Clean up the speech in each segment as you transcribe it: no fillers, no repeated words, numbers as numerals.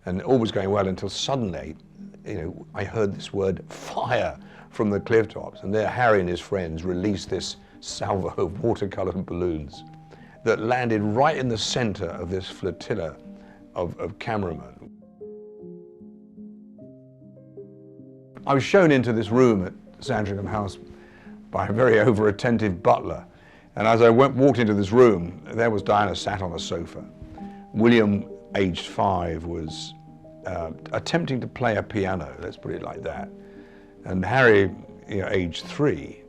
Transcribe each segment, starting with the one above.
And all was going well until suddenly, I heard this word fire from the cliff tops, and there Harry and his friends released this salvo of watercolored balloons that landed right in the center of this flotilla of cameramen. I was shown into this room at Sandringham House by a very over-attentive butler, and as I walked into this room, there was Diana sat on a sofa. William, aged 5, was attempting to play a piano, let's put it like that. And Harry, aged 3,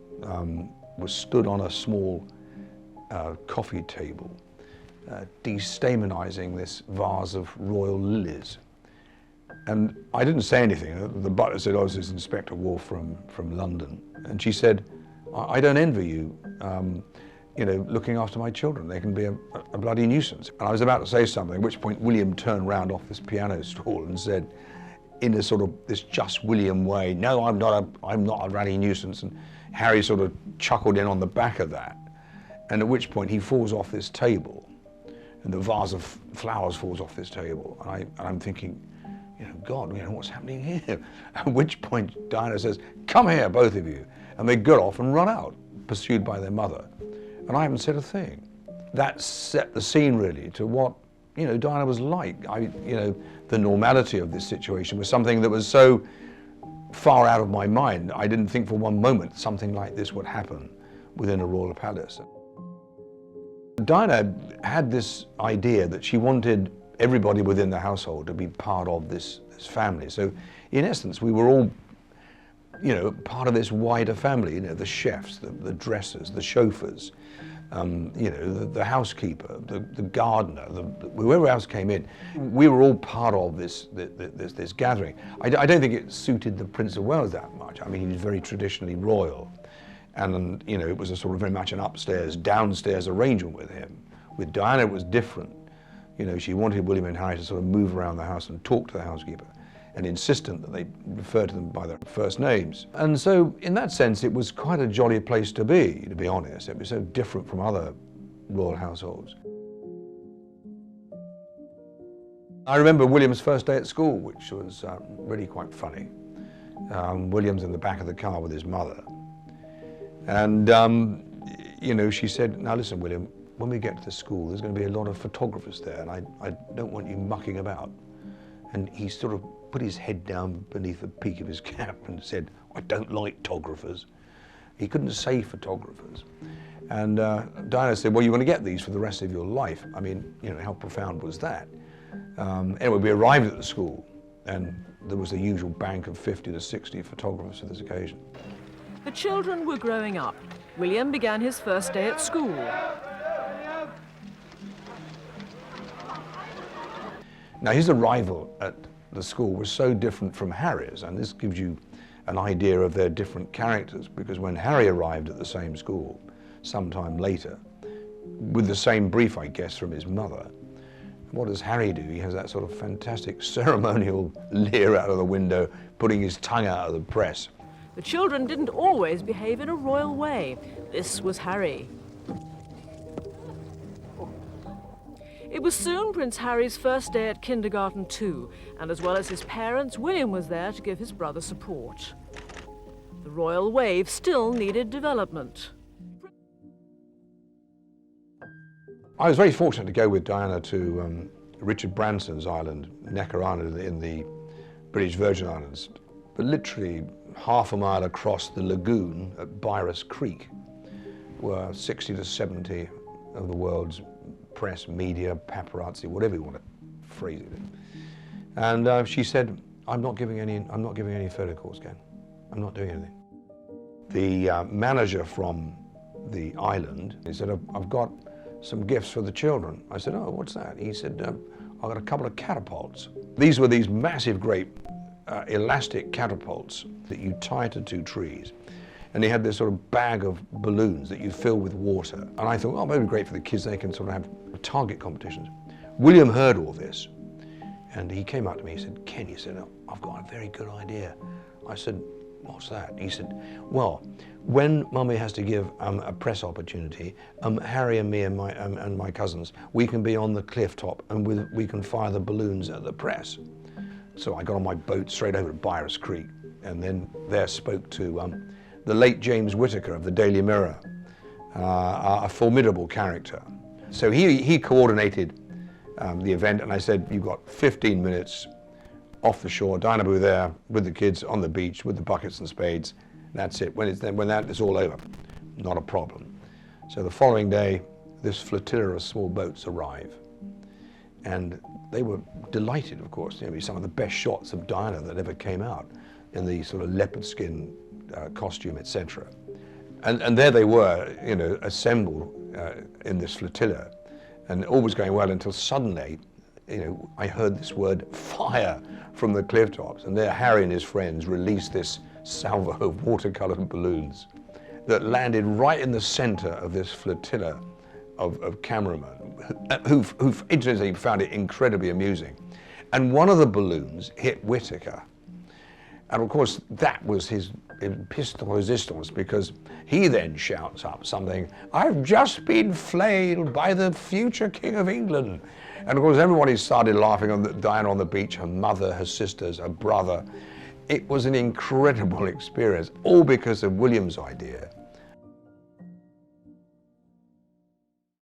was stood on a small coffee table, destaminizing this vase of royal lilies. And I didn't say anything. The butler said, "Oh, this is Inspector Wharfe from London." And she said, "I don't envy you, looking after my children. They can be a bloody nuisance." And I was about to say something, at which point William turned round off this piano stool and said, in a sort of this just William way, "No, I'm not a bloody nuisance." And Harry sort of chuckled in on the back of that. And at which point he falls off this table, and the vase of flowers falls off this table. And I'm thinking, God, what's happening here? At which point Diana says, "Come here, both of you." And they got off and run out, pursued by their mother. And I haven't said a thing. That set the scene really to what, Diana was like. The normality of this situation was something that was so far out of my mind. I didn't think for one moment something like this would happen within a royal palace. Diana had this idea that she wanted everybody within the household to be part of this family. So in essence, we were all, part of this wider family, the chefs, the dressers, the chauffeurs, the housekeeper, the gardener, whoever else came in. We were all part of this gathering. I don't think it suited the Prince of Wales that much. I mean, he was very traditionally royal. And, it was a sort of very much an upstairs, downstairs arrangement with him. With Diana, it was different. She wanted William and Harry to sort of move around the house and talk to the housekeeper, and insistent that they refer to them by their first names. And so, in that sense, it was quite a jolly place to be honest. It was so different from other royal households. I remember William's first day at school, which was really quite funny. William's in the back of the car with his mother. And, she said, "Now listen, William, when we get to the school, there's going to be a lot of photographers there, and I don't want you mucking about." And he sort of put his head down beneath the peak of his cap and said, "I don't like photographers." He couldn't say photographers. And Diana said, "Well, you're going to get these for the rest of your life." I mean, how profound was that? Anyway, we arrived at the school, and there was the usual bank of 50 to 60 photographers for this occasion. The children were growing up. William began his first day at school. Now, his arrival at the school was so different from Harry's, and this gives you an idea of their different characters, because when Harry arrived at the same school sometime later, with the same brief, I guess, from his mother, what does Harry do? He has that sort of fantastic ceremonial leer out of the window, putting his tongue out of the press. The children didn't always behave in a royal way. This was Harry. It was soon Prince Harry's first day at kindergarten too, and as well as his parents, William was there to give his brother support. The royal wave still needed development. I was very fortunate to go with Diana to Richard Branson's island, Necker Island in the British Virgin Islands, but literally half a mile across the lagoon at Byrus Creek were 60 to 70 of the world's press, media, paparazzi, whatever you want to phrase it. And she said, I'm not giving any photo calls, Ken. I'm not doing anything." The manager from the island, he said, "I've got some gifts for the children." I said, "Oh, what's that?" He said, "I've got a couple of catapults." These were these massive, great elastic catapults that you tie to 2 trees. And he had this sort of bag of balloons that you fill with water. And I thought, oh, maybe great for the kids, they can sort of have target competitions. William heard all this, and he came up to me, he said, "Ken," he said, "I've got a very good idea." I said, "What's that?" He said, "Well, when Mummy has to give a press opportunity, Harry and me and my cousins, we can be on the cliff top and we can fire the balloons at the press." So I got on my boat straight over to Byres Creek, and then there spoke to the late James Whittaker of the Daily Mirror, a formidable character. So he coordinated the event, and I said, you've got 15 minutes off the shore, Diana will be there with the kids on the beach with the buckets and spades. That's it. When that is all over, not a problem. So the following day, this flotilla of small boats arrive, and they were delighted, of course. You know, some of the best shots of Diana that ever came out in the sort of leopard skin costume, etc. And there they were, you know, assembled in this flotilla, and all was going well until suddenly, you know, I heard this word fire from the cliff tops, and there Harry and his friends released this salvo of watercolored balloons that landed right in the center of this flotilla of cameramen who incidentally found it incredibly amusing. And one of the balloons hit Whittaker. And of course, that was his pièce de résistance, because he then shouts up something, "I've just been flayed by the future King of England." And of course, everybody started laughing on Diana on the beach, her mother, her sisters, her brother. It was an incredible experience, all because of William's idea